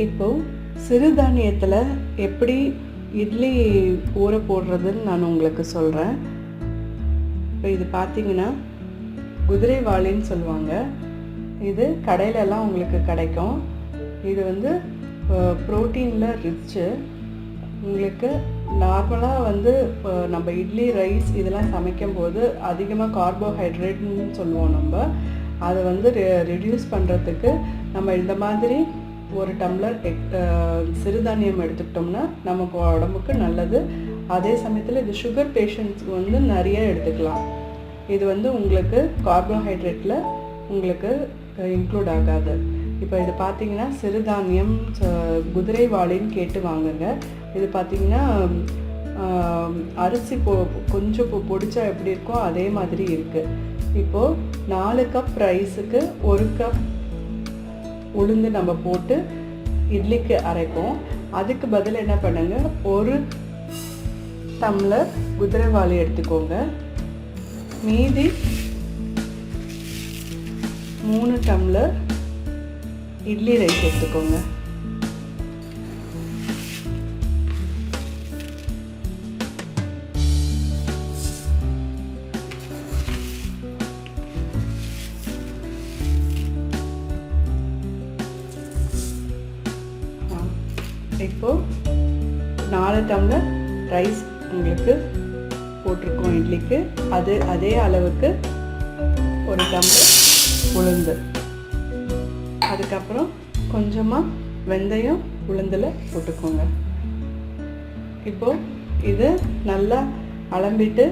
இப்போ சிறுதானியத்தில் எப்படி இட்லி ஊற போடுறதுன்னு நான் உங்களுக்கு சொல்கிறேன். இப்போ இது பார்த்தீங்கன்னா குதிரைவாளின்னு சொல்லுவாங்க. இது கடையிலலாம் உங்களுக்கு கிடைக்கும். இது வந்து ப்ரோட்டீனில் ரிச்சு. உங்களுக்கு நார்மலாக நம்ம இட்லி ரைஸ் இதெல்லாம் சமைக்கும் போது அதிகமாக கார்போஹைட்ரேட்னு சொல்லுவோம். நம்ம அதை ரெடியூஸ் பண்ணுறதுக்கு நம்ம இந்த மாதிரி ஒரு டம்ளர் சிறுதானியம் எடுத்துக்கிட்டோம்னா நமக்கு உடம்புக்கு நல்லது. அதே சமயத்தில் இது சுகர் பேஷண்ட்ஸ்க்கு நிறைய எடுத்துக்கலாம். இது உங்களுக்கு கார்போஹைட்ரேட்டில் உங்களுக்கு இன்க்ளூட் ஆகாது. இப்போ இது பார்த்திங்கன்னா சிறுதானியம் குதிரைவாளின்னு கேட்டு வாங்குங்க. இது பார்த்திங்கன்னா அரிசி கொஞ்சம் பொடிச்சா எப்படி இருக்கோ அதே மாதிரி இருக்குது. இப்போது 4 கப் ரைஸுக்கு 1 கப் உளுந்து நம்ம போட்டு இட்லிக்கு அரைப்போம். அதுக்கு பதில் என்ன பண்ணுங்க, 1 டம்ளர் குதிரைவாளி எடுத்துக்கோங்க. மீதி 3 டம்ளர் இட்லி ரைஸ் எடுத்துக்கோங்க. இப்போது 4 டம்ளர் ரைஸ் உங்களுக்கு போட்டிருக்கோம் இட்லிக்கு. அதே அளவுக்கு 1 டம்ளர் உளுந்து, அதுக்கப்புறம் கொஞ்சமாக வெந்தயம் உளுந்தில் போட்டுக்கோங்க. இப்போது இது நல்லா அலம்பிட்டு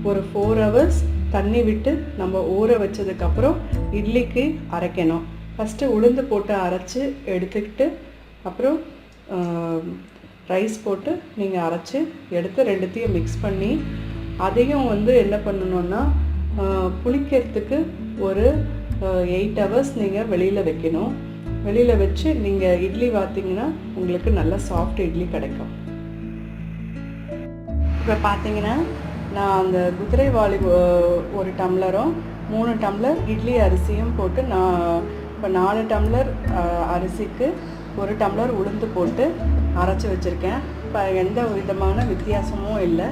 ஒரு 4 ஹவர்ஸ் தண்ணி விட்டு நம்ம ஊற வச்சதுக்கப்புறம் இட்லிக்கு அரைக்கணும். ஃபஸ்ட்டு உளுந்து போட்டு அரைச்சி எடுத்துக்கிட்டு அப்புறம் ரைஸ் போட்டு நீங்கள் அரைச்சி எடுத்து ரெண்டுத்தையும் மிக்ஸ் பண்ணி அதையும் என்ன பண்ணணுன்னா புளிக்கிறதுக்கு ஒரு 8 ஹவர்ஸ் நீங்கள் வெளியில் வைக்கணும். வெளியில் வச்சு நீங்கள் இட்லி வார்த்திங்கன்னா உங்களுக்கு நல்ல சாஃப்ட் இட்லி கிடைக்கும். இப்போ பார்த்தீங்கன்னா நான் அந்த குதிரைவாளி 1 டம்ளரும் 3 டம்ளர் இட்லி அரிசியும் போட்டு நான் இப்போ 4 டம்ளர் அரிசிக்கு 1 டம்ளர் உளுந்து போட்டு அரைச்சி வச்சுருக்கேன். இப்போ எந்த விதமான வித்தியாசமும் இல்லை,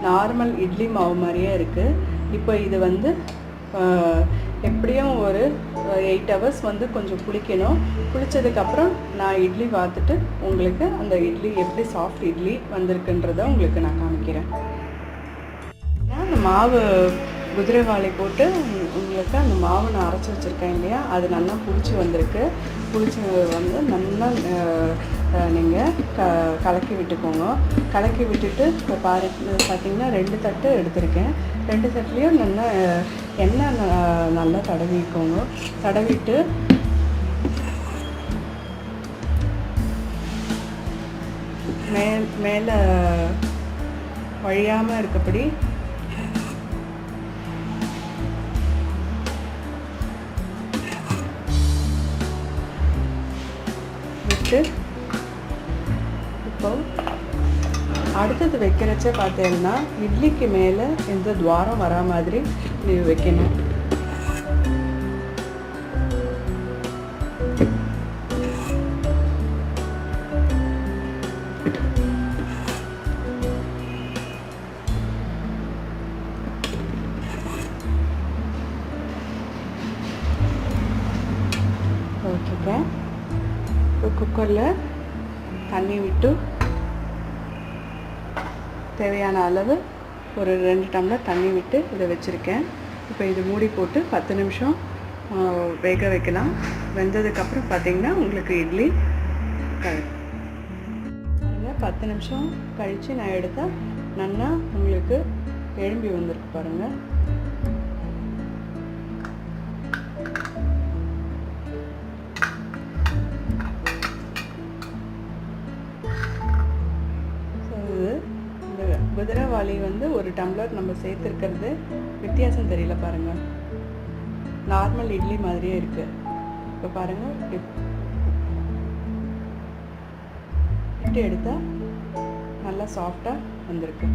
நார்மல் இட்லி மாவு மாதிரியே இருக்குது. இப்போ இது எப்படியும் ஒரு 8 ஹவர்ஸ் கொஞ்சம் புளிக்கணும். புளிச்சதுக்கப்புறம் நான் இட்லி வார்த்துட்டு உங்களுக்கு அந்த இட்லி எப்படி சாஃப்ட் இட்லி வந்திருக்குன்றதை உங்களுக்கு நான் காமிக்கிறேன். அந்த மாவு குதிரைவாளி போட்டு உங்களுக்கு அந்த மாவு நான் அரைச்சி வச்சுருக்கேன் இல்லையா, அது நல்லா புளிச்சு வந்திருக்கு. புளிச்சு நல்லா நீங்கள் கலக்கி விட்டுக்கோங்க. கலக்கி விட்டுட்டு இப்போ பார்த்தீங்கன்னா 2 தட்டு எடுத்திருக்கேன். 2 தட்டுலேயும் நல்லா எண்ணெய் நல்லா தடவிக்கோங்க. தடவிட்டு மேலே வழியாமல் இருக்கப்படி விட்டு இப்போ அடுத்தது வைக்கிறச்ச பார்த்தீங்கன்னா இட்லிக்கு மேலே எந்த துவாரம் வரா மாதிரி நீ வைக்கணும். ஓகேங்க. இப்போ குக்கரில் தண்ணி விட்டு தேவையான அளவு ஒரு 2 டம்ளர் தண்ணி விட்டு இதை வச்சுருக்கேன். இப்போ இது மூடி போட்டு 10 நிமிஷம் வேக வைக்கலாம். வெந்ததுக்கப்புறம் பார்த்திங்கன்னா உங்களுக்கு இட்லி 10 நிமிஷம் கழித்து நான் எடுத்தால் நல்லா உங்களுக்கு எழும்பி வந்திருக்கு பாருங்கள். குதிரைவாளி 1 டம்ளர் நம்ம சேர்த்துருக்கிறது வித்தியாசம் தெரியல பாருங்கள். நார்மல் இட்லி மாதிரியே இருக்குது. இப்போ பாருங்கள், விட்டு எடுத்தால் நல்லா சாஃப்டாக வந்திருக்கு.